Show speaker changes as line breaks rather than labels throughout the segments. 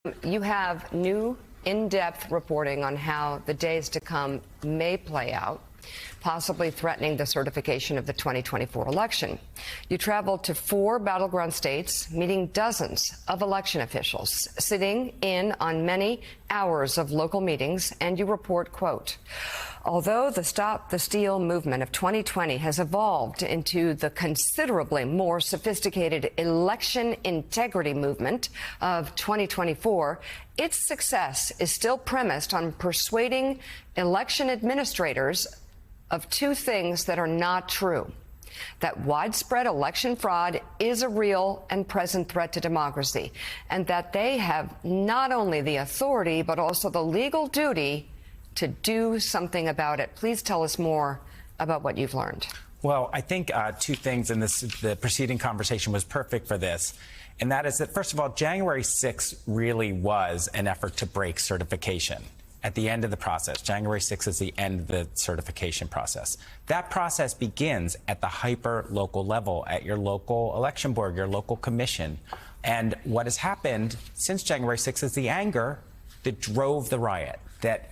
You have new in-depth reporting on how the days to come may play out, possibly threatening the certification of the 2024 election. You traveled to 4 battleground states, meeting dozens of election officials, sitting in on many hours of local meetings, and you report, quote, although the Stop the Steal movement of 2020 has evolved into the considerably more sophisticated election integrity movement of 2024, its success is still premised on persuading election administrators of 2 things that are not true: that widespread election fraud is a real and present threat to democracy, and that they have not only the authority but also the legal duty to do something about it. Please tell us more about what you've learned.
Well, I think 2 things in this. The preceding conversation was perfect for this. And that is that, first of all, January 6th really was an effort to break certification. At the end of the process, January 6th is the end of the certification process. That process begins at the hyper-local level, at your local election board, your local commission. And what has happened since January 6th is the anger that drove the riot, that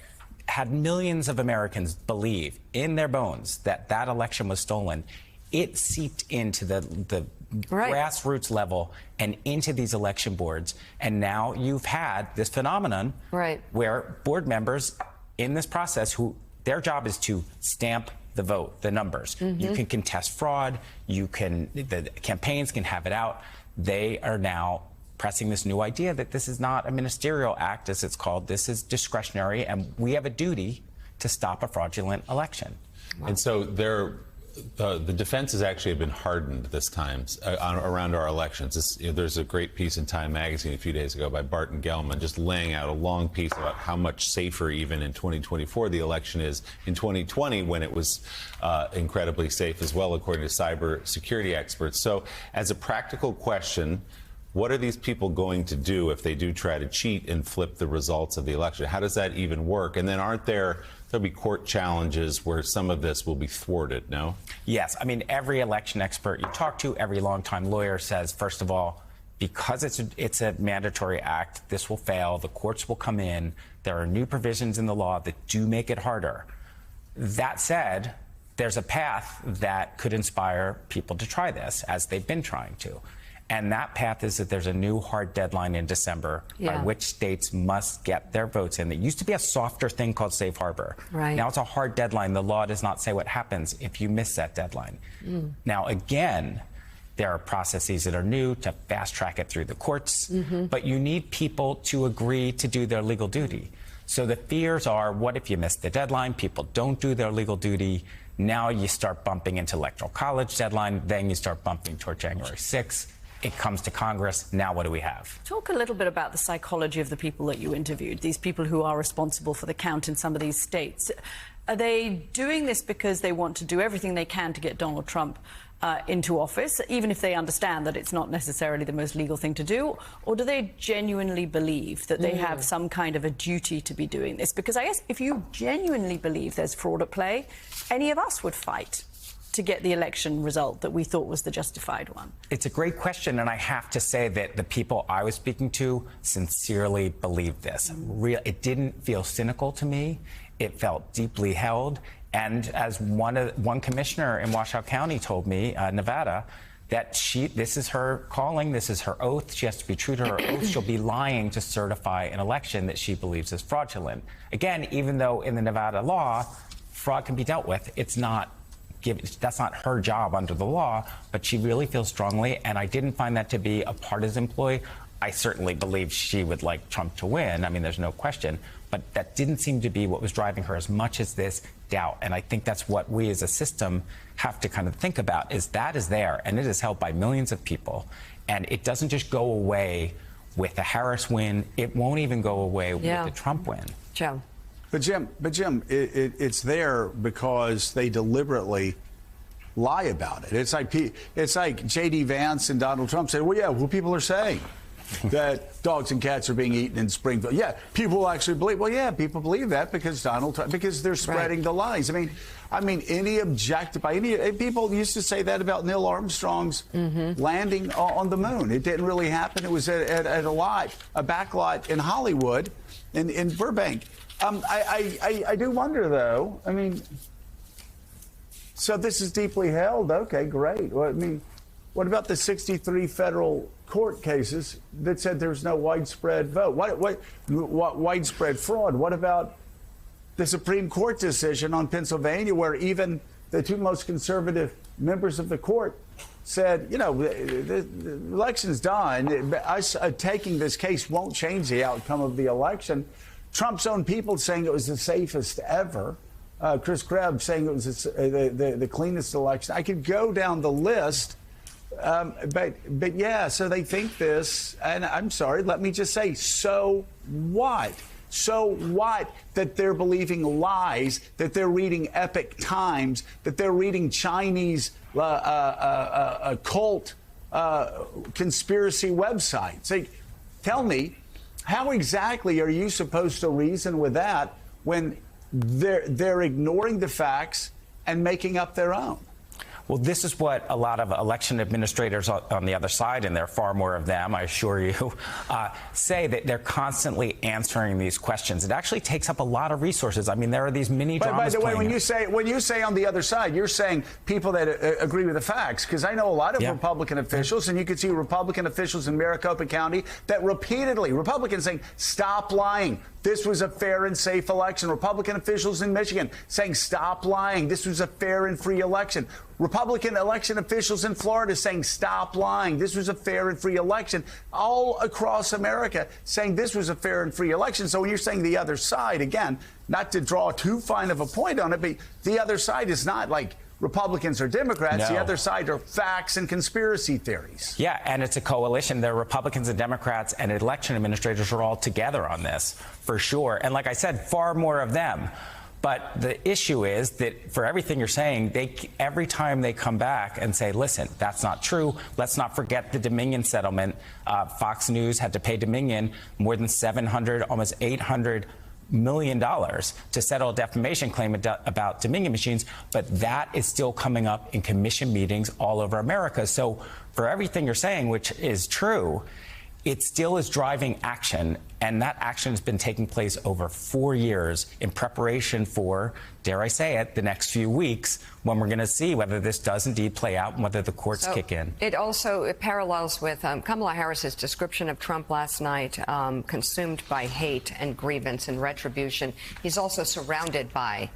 had millions of Americans believe in their bones that that election was stolen. It seeped into the grassroots level and into these election boards. And now you've had this phenomenon where board members in this process, who their job is to stamp the vote, the numbers. You can contest fraud. The campaigns can have it out. They are now pressing this new idea that this is not a ministerial act, as it's called. This is discretionary, and we have a duty to stop a fraudulent election.
Wow. And so the defense has actually been hardened this time around our elections. There's a great piece in Time magazine a few days ago by Barton Gellman just laying out a long piece about how much safer even in 2024 the election is in 2020, when it was incredibly safe as well, according to cyber security experts. So as a practical question, what are these people going to do if they do try to cheat and flip the results of the election? How does that even work? And then there'll be court challenges where some of this will be thwarted, no?
Yes. I mean, every election expert you talk to, every longtime lawyer says, first of all, because it's a mandatory act, this will fail. The courts will come in. There are new provisions in the law that do make it harder. That said, there's a path that could inspire people to try this, as they've been trying to. And that path is that there's a new hard deadline in December by which states must get their votes in. There used to be a softer thing called safe harbor. Now it's a hard deadline. The law does not say what happens if you miss that deadline. Now, again, there are processes that are new to fast track it through the courts, but you need people to agree to do their legal duty. So the fears are, what if you miss the deadline? People don't do their legal duty. Now you start bumping into Electoral College deadline. Then you start bumping toward January 6th. It comes to Congress. Now what do we have?
Talk a little bit about the psychology of the people that you interviewed, these people who are responsible for the count in some of these states. Are they doing this because they want to do everything they can to get Donald Trump into office, even if they understand that it's not necessarily the most legal thing to do? Or do they genuinely believe that they have some kind of a duty to be doing this? Because I guess if you genuinely believe there's fraud at play, any of us would fight to get the election result that we thought was the justified one?
It's a great question, and I have to say that the people I was speaking to sincerely believed this. It didn't feel cynical to me. It felt deeply held. And as one commissioner in Washoe County told me, Nevada, that this is her calling, this is her oath. She has to be true to her oath. She'll be lying to certify an election that she believes is fraudulent. Again, even though in the Nevada law, fraud can be dealt with, that's not her job under the law, but she really feels strongly, and I didn't find that to be a partisan ploy. I certainly believe she would like Trump to win. I mean, there's no question, but that didn't seem to be what was driving her as much as this doubt. And I think that's what we as a system have to kind of think about, is that is there, and it is held by millions of people, and it doesn't just go away with the Harris win. It won't even go away with the Trump win.
Joe.
But Jim, it's there because they deliberately lie about it. It's like J.D. Vance and Donald Trump said, well, yeah, what people are saying. that dogs and cats are being eaten in Springfield. Yeah, people will actually believe. Well, yeah, people believe that because Donald Trump, because they're spreading the lies. I mean, any objective by any people used to say that about Neil Armstrong's landing on the moon. It didn't really happen. It was at a back lot in Hollywood, in Burbank. I do wonder, though. I mean, so this is deeply held. Okay, great. Well, I mean, what about the 63 federal court cases that said there's no widespread vote? What widespread fraud? What about the Supreme Court decision on Pennsylvania, where even the two most conservative members of the court said, you know, the election's done. Us taking this case won't change the outcome of the election. Trump's own people saying it was the safest ever. Chris Krebs saying it was the cleanest election. I could go down the list. But yeah, so they think this, and I'm sorry, let me just say, so what? So what that they're believing lies, that they're reading Epic Times, that they're reading Chinese cult conspiracy websites? Like, tell me, how exactly are you supposed to reason with that when they're ignoring the facts and making up their own?
Well, this is what a lot of election administrators on the other side, and there are far more of them, I assure you, say that they're constantly answering these questions. It actually takes up a lot of resources. I mean, there are these mini dramas.
By the way, when
out.
you say on the other side, you're saying people that agree with the facts, because I know a lot of Republican officials, and you can see Republican officials in Maricopa County that repeatedly, Republicans saying, stop lying. This was a fair and safe election. Republican officials in Michigan saying, stop lying. This was a fair and free election. Republican election officials in Florida saying, stop lying. This was a fair and free election. All across America saying this was a fair and free election. So when you're saying the other side, again, not to draw too fine of a point on it, but the other side is not like Republicans or Democrats.
No.
The other side are facts and conspiracy theories.
Yeah, and it's a coalition. There are Republicans and Democrats and election administrators are all together on this, for sure. And like I said, far more of them. But the issue is that for everything you're saying, every time they come back and say, listen, that's not true. Let's not forget the Dominion settlement. Fox News had to pay Dominion more than $700, almost $800 million to settle a defamation claim about Dominion machines. But that is still coming up in commission meetings all over America. So for everything you're saying, which is true, it still is driving action, and that action has been taking place over 4 years in preparation for, dare I say it, the next few weeks when we're going to see whether this does indeed play out and whether the courts kick in.
It parallels with Kamala Harris's description of Trump last night, consumed by hate and grievance and retribution. He's also surrounded by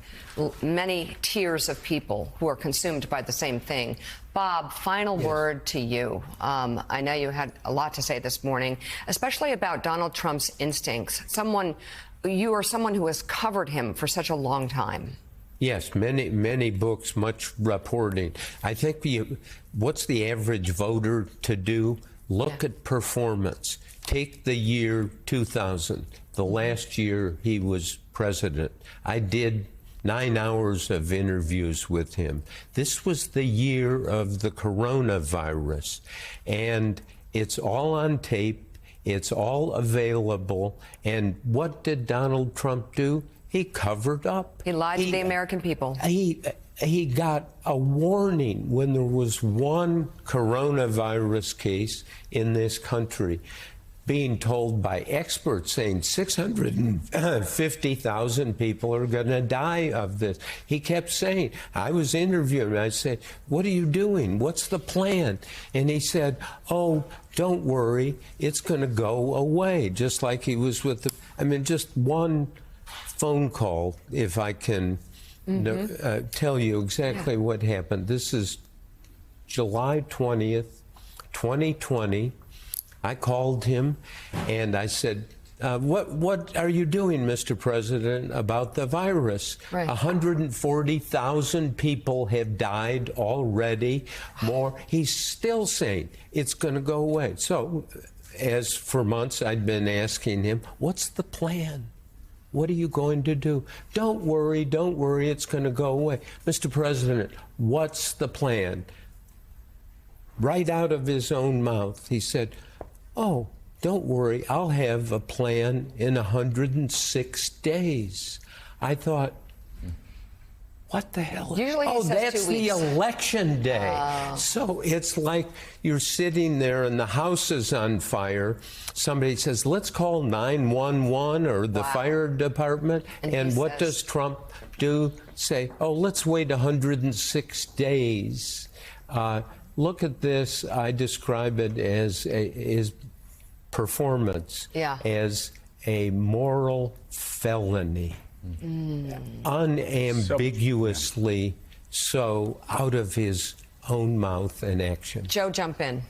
many tiers of people who are consumed by the same thing. Bob, final word to you. I know you had a lot to say this morning, especially about Donald Trump's instincts. You are someone who has covered him for such a long time.
Yes, many books, much reporting. I think what's the average voter to do? Look at performance. Take the year 2000, the last year he was president. I did 9 hours of interviews with him. This was the year of the coronavirus, and it's all on tape. It's all available. And what did Donald Trump do? He covered up.
He lied to the American people.
He got a warning when there was one coronavirus case in this country, being told by experts saying 650,000 people are going to die of this. He kept saying, I was interviewing him, I said, what are you doing? What's the plan? And he said, oh, don't worry, it's going to go away, just like he was with the, I mean, just one phone call, if I can tell you exactly what happened. This is July 20th, 2020. I called him and I said, what are you doing, Mr. President, about the virus?
Right.
140,000 people have died already, more. He's still saying it's going to go away. So, as for months, I'd been asking him, what's the plan? What are you going to do? Don't worry, it's going to go away. Mr. President, what's the plan? Right out of his own mouth, he said, oh, don't worry, I'll have a plan in 106 days. I thought, what the hell?
Usually he
oh,
says
that's
2
the
weeks.
election day. So it's like you're sitting there and the house is on fire. Somebody says, let's call 911 or the fire department.
And
And
he
what
says-
does Trump do? Say, oh, let's wait 106 days. Look at this. I describe it as his performance as a moral felony. Unambiguously so out of his own mouth and action.
Joe, jump in.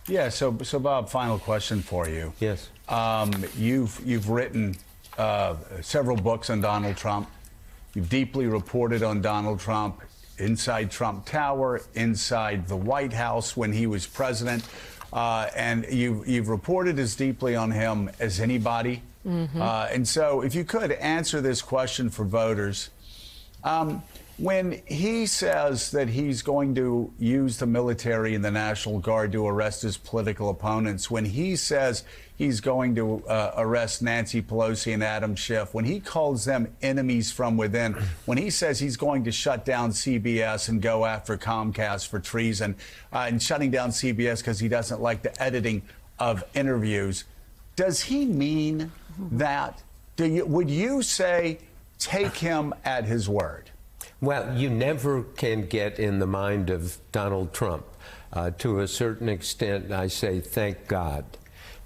Yeah. So Bob, final question for you.
Yes.
You've written several books on Donald Trump. You've deeply reported on Donald Trump inside Trump Tower, inside the White House when he was president, and you've reported as deeply on him as anybody. And so, if you could answer this question for voters. When he says that he's going to use the military and the National Guard to arrest his political opponents, when he says he's going to arrest Nancy Pelosi and Adam Schiff, when he calls them enemies from within, when he says he's going to shut down CBS and go after Comcast for treason, and shutting down CBS because he doesn't like the editing of interviews, does he mean that? Would you say take him at his word?
Well, you never can get in the mind of Donald Trump. To a certain extent, I say thank God,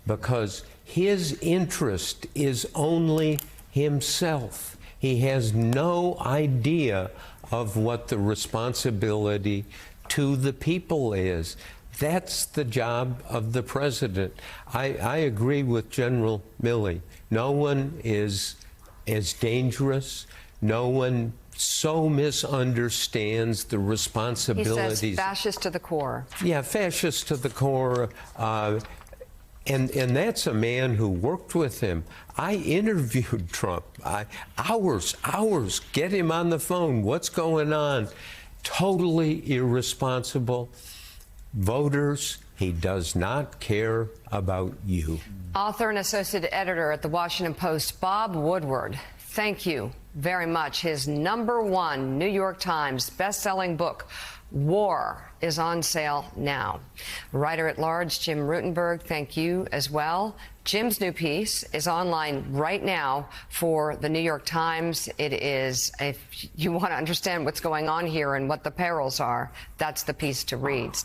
because his interest is only himself. He has no idea of what the responsibility to the people is. That's the job of the president. I agree with General Milley. No one is as dangerous. No one so misunderstands the
He
responsibilities.
says fascist to the core.
Yeah, fascist to the core. And that's a man who worked with him. I interviewed Trump. Hours, get him on the phone. What's going on? Totally irresponsible. Voters, he does not care about you.
Author and associate editor at the Washington Post, Bob Woodward. Thank you very much. His #1 New York Times best-selling book, War, is on sale now. Writer-at-large Jim Rutenberg, thank you as well. Jim's new piece is online right now for the New York Times. It is, if you want to understand what's going on here and what the perils are, that's the piece to read.